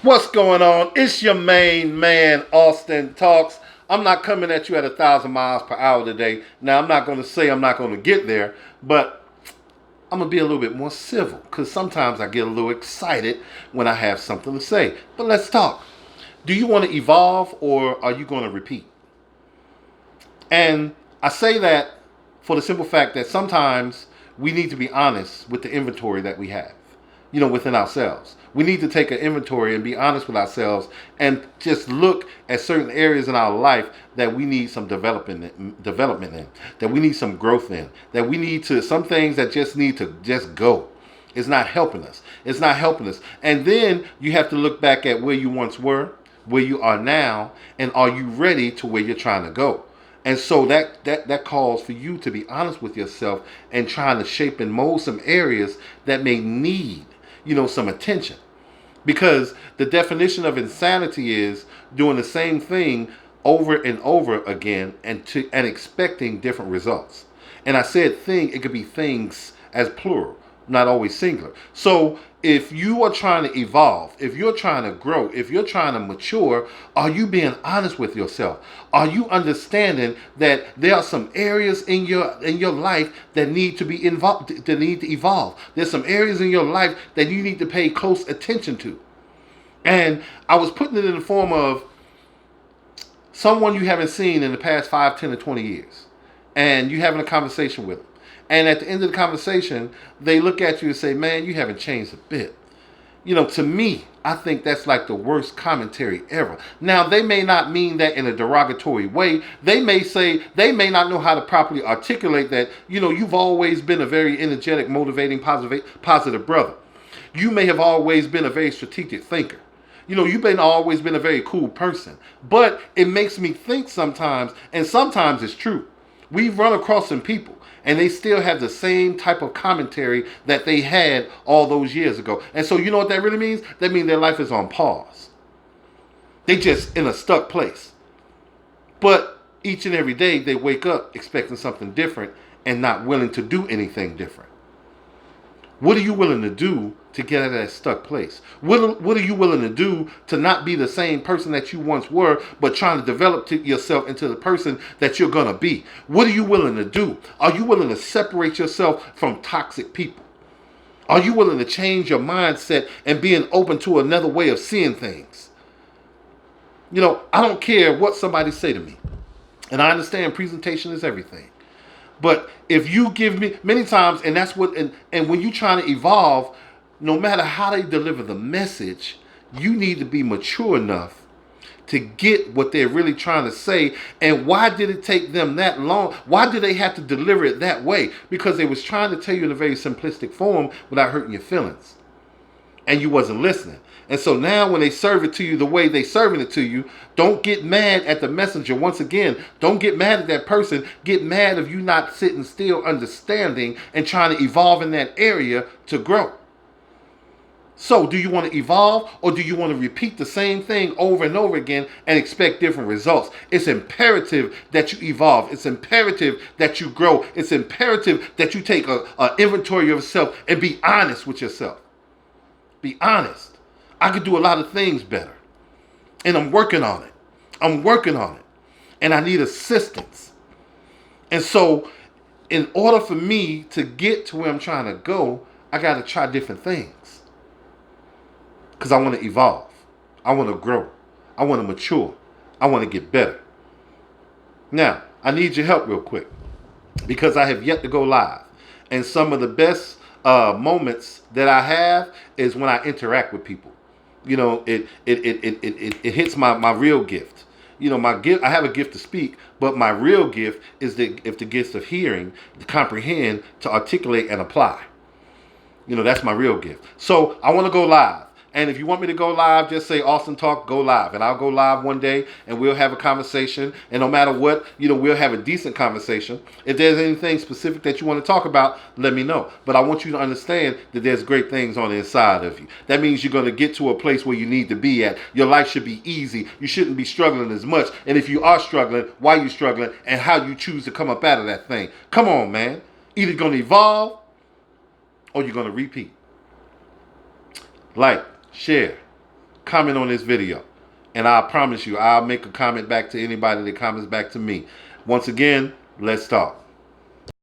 What's going on? It's your main man, Alston Talks. I'm not coming at you at 1,000 miles per hour today. Now, I'm not going to say I'm not going to get there, but I'm going to be a little bit more civil because sometimes I get a little excited when I have something to say. But let's talk. Do you want to evolve or are you going to repeat? And I say that for the simple fact that sometimes we need to be honest with the inventory that we have, within ourselves. We need to take an inventory and be honest with ourselves and just look at certain areas in our life that we need some development in, that we need some growth in, that we need to, some things that just need to just go. It's not helping us. It's not helping us. And then you have to look back at where you once were, where you are now, and are you ready to where you're trying to go? And so that calls for you to be honest with yourself and trying to shape and mold some areas that may need, some attention. Because the definition of insanity is doing the same thing over and over again and expecting different results. And I said thing, it could be things as plural, not always singular. So if you are trying to evolve, if you're trying to grow, if you're trying to mature, are you being honest with yourself? Are you understanding that there are some areas in your life that need to be involved, that need to evolve? There's some areas in your life that you need to pay close attention to. And I was putting it in the form of someone you haven't seen in the past 5, 10, or 20 years. And you having a conversation with them. And at the end of the conversation, they look at you and say, man, you haven't changed a bit. To me, I think that's like the worst commentary ever. Now, they may not mean that in a derogatory way. They may not know how to properly articulate that, you've always been a very energetic, motivating, positive brother. You may have always been a very strategic thinker. You've always been a very cool person. But it makes me think sometimes, and sometimes it's true. We've run across some people and they still have the same type of commentary that they had all those years ago. And so you know what that really means? That means their life is on pause. They just in a stuck place. But each and every day they wake up expecting something different and not willing to do anything different. What are you willing to do to get out of that stuck place? What are you willing to do to not be the same person that you once were, but trying to develop yourself into the person that you're going to be? What are you willing to do? Are you willing to separate yourself from toxic people? Are you willing to change your mindset and being open to another way of seeing things? I don't care what somebody say to me. And I understand presentation is everything. But if you give me many times, and that's what, and when you're trying to evolve, no matter how they deliver the message, you need to be mature enough to get what they're really trying to say. And why did it take them that long? Why did they have to deliver it that way? Because they was trying to tell you in a very simplistic form without hurting your feelings. And you wasn't listening. And so now when they serve it to you the way they serving it to you, don't get mad at the messenger. Once again, don't get mad at that person. Get mad if you not sitting still, understanding and trying to evolve in that area to grow. So do you want to evolve or do you want to repeat the same thing over and over again and expect different results? It's imperative that you evolve. It's imperative that you grow. It's imperative that you take an inventory of yourself and be honest with yourself. Be honest. I could do a lot of things better. And I'm working on it. And I need assistance. And so in order for me to get to where I'm trying to go, I got to try different things. Because I want to evolve. I want to grow. I want to mature. I want to get better. Now, I need your help real quick. Because I have yet to go live. And some of the best moments that I have is when I interact with people. It hits my real gift. My gift. I have a gift to speak, but my real gift is the gift of hearing, to comprehend, to articulate, and apply. That's my real gift. So I want to go live. And if you want me to go live, just say Alston Talk, go live. And I'll go live one day and we'll have a conversation. And no matter what, we'll have a decent conversation. If there's anything specific that you want to talk about, let me know. But I want you to understand that there's great things on the inside of you. That means you're going to get to a place where you need to be at. Your life should be easy. You shouldn't be struggling as much. And if you are struggling, why you struggling and how you choose to come up out of that thing. Come on, man. Either going to evolve or you're going to repeat. Like, share, comment on this video. And I promise you, I'll make a comment back to anybody that comments back to me. Once again, let's talk.